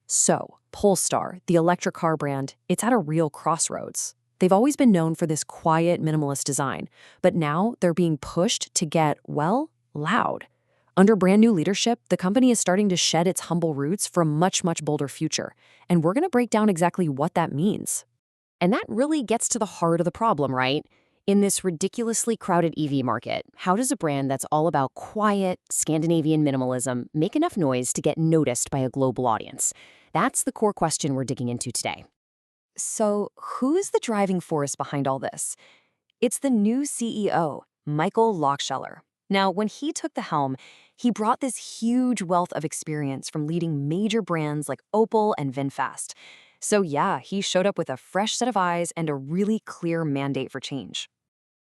So, Polestar, the electric car brand, it's at a real crossroads. They've always been known for this quiet, minimalist design, but now they're being pushed to get, well, loud. Under brand new leadership, the company is starting to shed its humble roots for a much, much bolder future. And we're going to break down exactly what that means. And that really gets to the heart of the problem, right? In this ridiculously crowded EV market, how does a brand that's all about quiet, Scandinavian minimalism make enough noise to get noticed by a global audience? That's the core question we're digging into today. So, who's the driving force behind all this? It's the new CEO, Michael Lohscheller. Now, when he took the helm, he brought this huge wealth of experience from leading major brands like Opel and VinFast. So yeah, he showed up with a fresh set of eyes and a really clear mandate for change.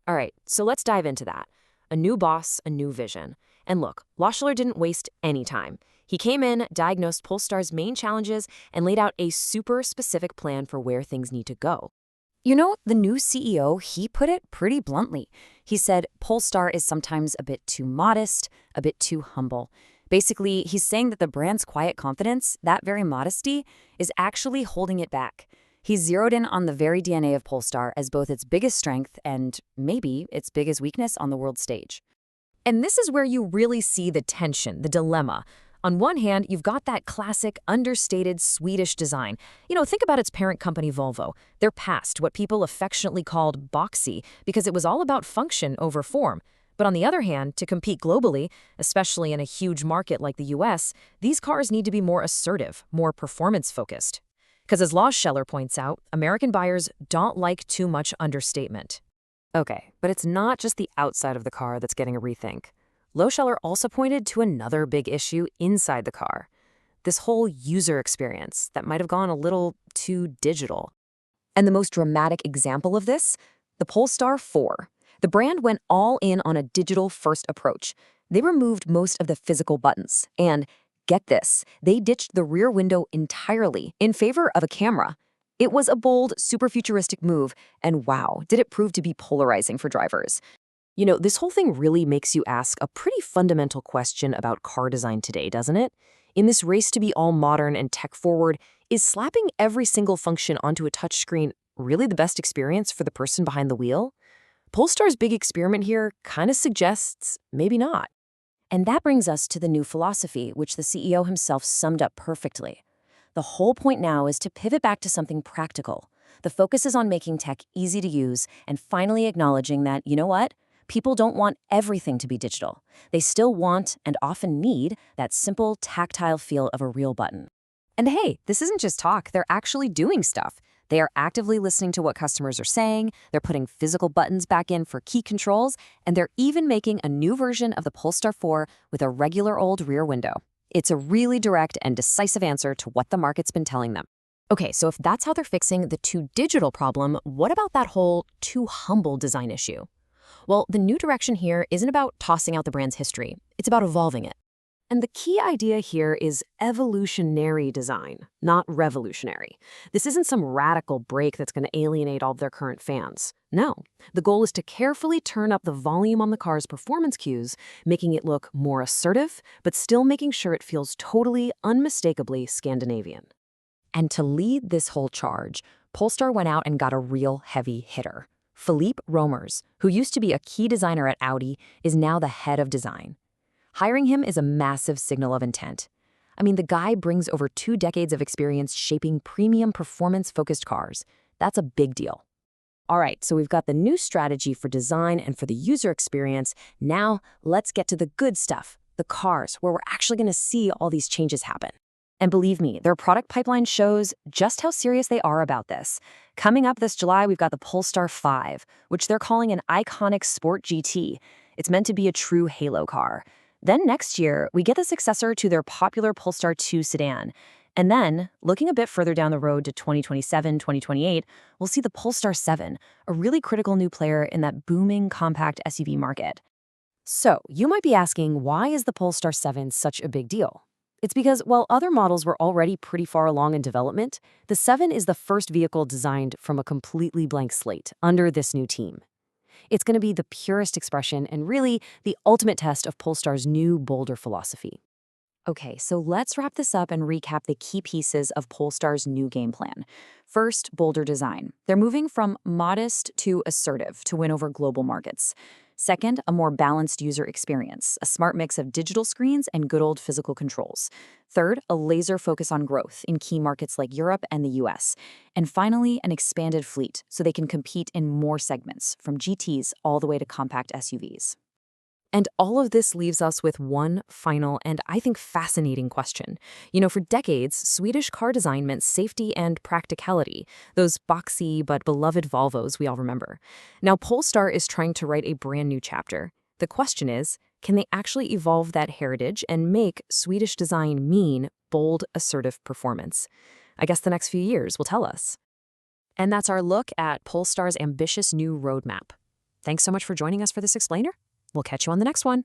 All right, so let's dive into that. A new boss, a new vision. And look, Lohscheller didn't waste any time. He came in, diagnosed Polestar's main challenges, and laid out a super specific plan for where things need to go. You know, the new CEO, he put it pretty bluntly. He said Polestar is sometimes a bit too modest, a bit too humble. Basically, he's saying that the brand's quiet confidence, that very modesty, is actually holding it back. He zeroed in on the very DNA of Polestar as both its biggest strength and, maybe, its biggest weakness on the world stage. And this is where you really see the tension, the dilemma. On one hand, you've got that classic, understated Swedish design. Think about its parent company, Volvo. Their past, what people affectionately called boxy, because it was all about function over form. But on the other hand, to compete globally, especially in a huge market like the US, these cars need to be more assertive, more performance-focused. Because as Lohscheller points out, American buyers don't like too much understatement. Okay, but it's not just the outside of the car that's getting a rethink. Lohscheller also pointed to another big issue inside the car. This whole user experience that might have gone a little too digital. And the most dramatic example of this? The Polestar 4. The brand went all in on a digital-first approach. They removed most of the physical buttons. And, get this, they ditched the rear window entirely in favor of a camera. It was a bold, super futuristic move, and wow, did it prove to be polarizing for drivers. This whole thing really makes you ask a pretty fundamental question about car design today, doesn't it? In this race to be all modern and tech-forward, is slapping every single function onto a touchscreen really the best experience for the person behind the wheel? Polestar's big experiment here kind of suggests maybe not. And that brings us to the new philosophy, which the CEO himself summed up perfectly. The whole point now is to pivot back to something practical. The focus is on making tech easy to use and finally acknowledging that, you know what? People don't want everything to be digital. They still want, and often need, that simple, tactile feel of a real button. And hey, this isn't just talk, they're actually doing stuff. They are actively listening to what customers are saying, they're putting physical buttons back in for key controls, and they're even making a new version of the Polestar 4 with a regular old rear window. It's a really direct and decisive answer to what the market's been telling them. Okay, so if that's how they're fixing the too digital problem, what about that whole too humble design issue? Well, the new direction here isn't about tossing out the brand's history. It's about evolving it. And the key idea here is evolutionary design, not revolutionary. This isn't some radical break that's going to alienate all of their current fans. No, the goal is to carefully turn up the volume on the car's performance cues, making it look more assertive, but still making sure it feels totally, unmistakably Scandinavian. And to lead this whole charge, Polestar went out and got a real heavy hitter. Philippe Romers, who used to be a key designer at Audi, is now the head of design. Hiring him is a massive signal of intent. I mean, the guy brings over 2 decades of experience shaping premium performance-focused cars. That's a big deal. All right, so we've got the new strategy for design and for the user experience. Now, let's get to the good stuff, the cars, where we're actually going to see all these changes happen. And believe me, their product pipeline shows just how serious they are about this. Coming up this July, we've got the Polestar 5, which they're calling an iconic sport GT. It's meant to be a true halo car. Then next year, we get the successor to their popular Polestar 2 sedan. And then, looking a bit further down the road to 2027, 2028, we'll see the Polestar 7, a really critical new player in that booming compact SUV market. So, you might be asking, why is the Polestar 7 such a big deal? It's because, while other models were already pretty far along in development, the 7 is the first vehicle designed from a completely blank slate under this new team. It's going to be the purest expression and really the ultimate test of Polestar's new, bolder philosophy. Okay, so let's wrap this up and recap the key pieces of Polestar's new game plan. First, bolder design. They're moving from modest to assertive to win over global markets. Second, a more balanced user experience, a smart mix of digital screens and good old physical controls. Third, a laser focus on growth in key markets like Europe and the US. And finally, an expanded fleet so they can compete in more segments, from GTs all the way to compact SUVs. And all of this leaves us with one final and I think fascinating question. For decades, Swedish car design meant safety and practicality, those boxy but beloved Volvos we all remember. Now Polestar is trying to write a brand new chapter. The question is, can they actually evolve that heritage and make Swedish design mean bold, assertive performance? I guess the next few years will tell us. And that's our look at Polestar's ambitious new roadmap. Thanks so much for joining us for this explainer. We'll catch you on the next one.